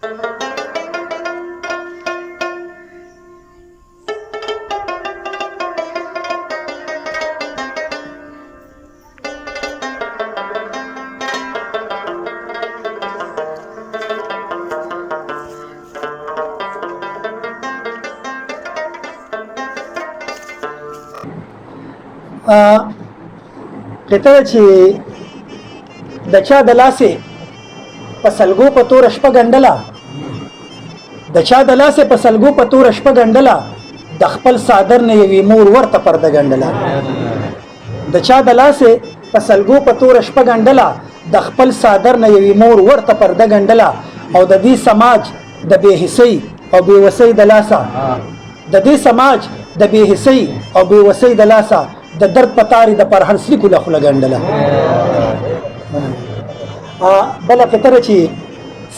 کته چې د چا د لاسې په سلګو په تور شپه ګنډله د چا د لاسې په سلګو په تور شپه ګنډله د خپل صادر نه یوې مور ورته پرده ګنډله د چا د لاسې په سلګو په تور شپه ګنډله د خپل صادر نه یوې مور ورته پرده ګنډله او د دې سماج د بې حسۍ او بې وسۍ د لاسه د دې سماج د بې حسۍ او بې وسۍ د لاسه د درد پتاري د پرهر سلیکو له خوله ګنډله بله فطره چې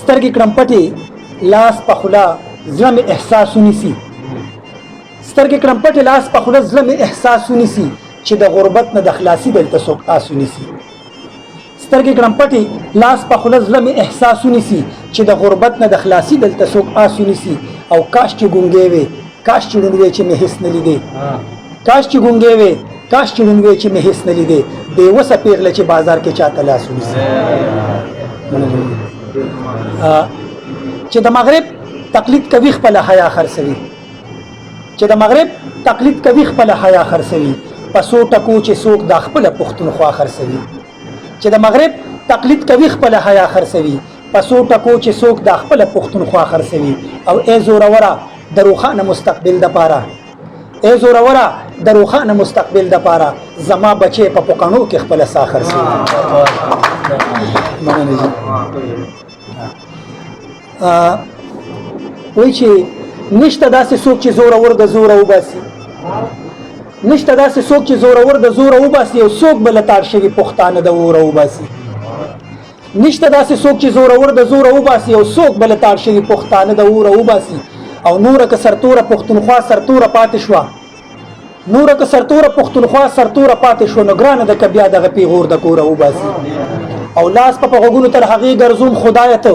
سترګې کړم پټې لاس په خوله زړه مې احساس ونیسي سترګې کړم پټې لاس په خوله زړه مې احساس ونیسي چې د غربت نه د خلاصي دلته څوک آس ونیسي سترګې کړم پټې لاس په خوله زړه مې احساس ونیسي چې د غربت نه د خلاصي دلته څوک آس ونیسي او کاش چې ګونګې وې کاش چې ړوند وې چې مې هېڅ نه لیدې کاش چې ګونګې وې کاش چې ړوند وې چې مې هېڅ نه لیدې بې وسه پېغله چې بازار کې چاته لاس ونیسي چې د مغرب تقلید کوي خپله حیا خرڅوي چې د مغرب تقلید کوي خپله حیا خرڅوي په څو ټکو چې څوک دا خپله پښتونخوا خرڅوي چې د مغرب تقلید کوي خپله حیا خرڅوي په څو ټکو چې څوک دا خپله پښتونخوا خرڅوي او ای زوروره د روښانه مستقبل دپاره ای زوروره د روښانه مستقبل دپاره زما بچی په پوکڼو کې خپله ساه خرڅوي وایي چې نشته داسې څوک چې زورور د زوره وباسي نشته داسې څوک چې زورور د زوره وباسي او څوک به له تار شوي پښتانه د اوره وباسي نشته داسې څوک چې زورور د زوره وباسي او څوک به له تار شوي پښتانه د اوره وباسي او نوره که سرتوره پښتونخوا سرتوره پاتې شوه نوره که سرتوره پښتونخوا سرتوره پاتې شوه نو ګرانه ده که بیا دغه پیغور د کوره وباسي او لاس په غوږونو تر هغې ګرځوم خدایه ته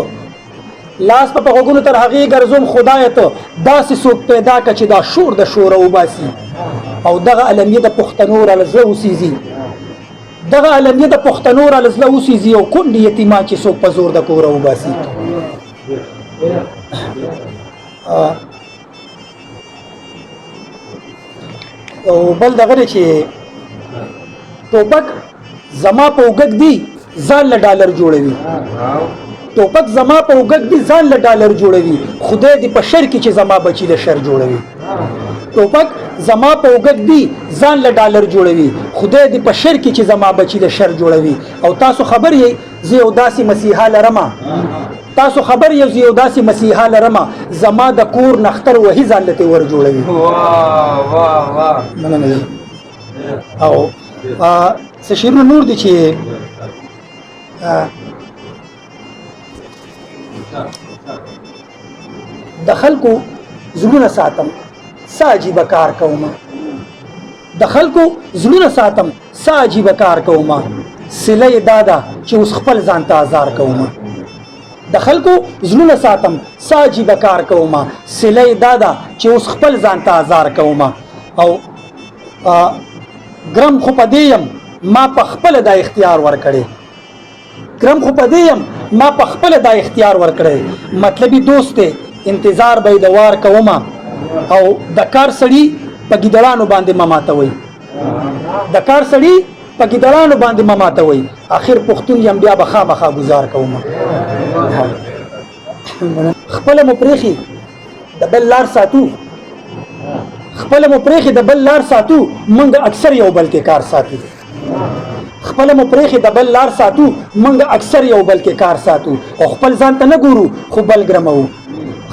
لاس په غوږونو تر هغې ګرځوم خدایه ته داسې څوک پیدا که چې دا شور د شوره وباسي او دغه علمیه د پښتنو را له زړه وسیزي دغه علمیه د پښتنو را له زړه وسیزي او کونډې یتیمان چې څوک په زور د کوره وباسي او بل دغه دی چې ټوپک زما په اوږد دی ځان له ډالر جوړوي ټوپک زما په اوږد دی ځان له ډالر جوړوي خدای دې په شر کې چې زما بچي له شر جوړوي ټوپک زما په اوږد دی ځان له ډالر جوړوي خدای دې په شر کې چې زما بچي له شر جوړوي او تاسو خبر یې زه یو داسې مسیحا لرمه تاسو خبر یې زه یو داسې مسیحا لرمه زما د کور نختر وهي ځان له ور جوړوي او څه شعرونه نور دي چې د خلکو زړونه ساتم څه عجیبه کار کومه د خلکو زړونه ساتم څه عجیبه کار کومه صله یې دا ده چې اوس خپل ځان ته ازار کومه د خلکو زړونه ساتم څه عجیبه کار کومه صله یې دا ده چې اوس خپل ځان ته ازار کومه او ګرم خو په دې یم ما په خپله دا اختیار ورکړی ګرم خو په دې یم ما په خپله دا اختیار ورکړی مطلبي دوست دی انتظار به یې د وار کومه او د کار سړي په ګیدړانو باندې مه ماتوئ د کار سړي په ګیدړانو باندې مه ماتوئ اخر پښتون یم بیا به خامخا ګزار کومه خپله مو پرېښي د بل لار ساتو خپله مو پرېښي د بل لار ساتو موږ اکثر یو بل کې کار ساتو خپله مو پرېښي د بل لار ساتو موږ اکثر یو بل کې کار ساتو او خپل ځان ته نه ګورو خو بل ګرموو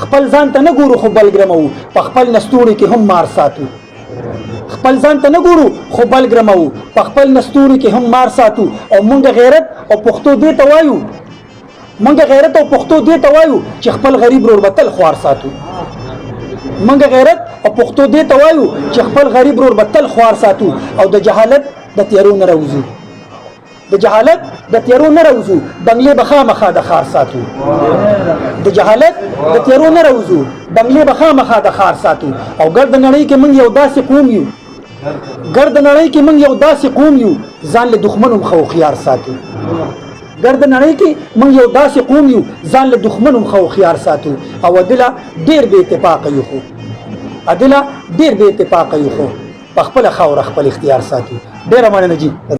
خپل ځان ته نه ګورو خو بل ګرموو په خپل نستوړي کې هم مار ساتو خپل ځان ته نه ګورو خو بل ګرموو په خپل نستوړي کې هم مار ساتو او موږ غیرت او پښتو دې ته وایو موږ غیرت او پښتو دې ته وایو چې خپل غریب رور به تل خوار ساتو موږ غیرت او پښتو دې ته وایو چې خپل غریب رور به تل خوار ساتو او د جهالت د تیارو نه راوځو د جهالت د تیرو نه روزو بنگلې به خامخا د ښار ساتو د جهالت د تیرو نه روزو بنگلې به خامخا د ښار ساتو او ګرد نړۍ کې موږ یو داسې قوم یو ګرد نړۍ کې موږ یو داسې قوم یو ځان له دښمن هم خو خيار ساتو ګرد نړۍ کې موږ یو داسې قوم یو ځان له دښمن هم خو خيار ساتو او عدله ډېر بې اتفاقه یو خو عدله ډېر بې اتفاقه یو خو په خپله خاوره خپل اختیار ساتو ډېره مننه جي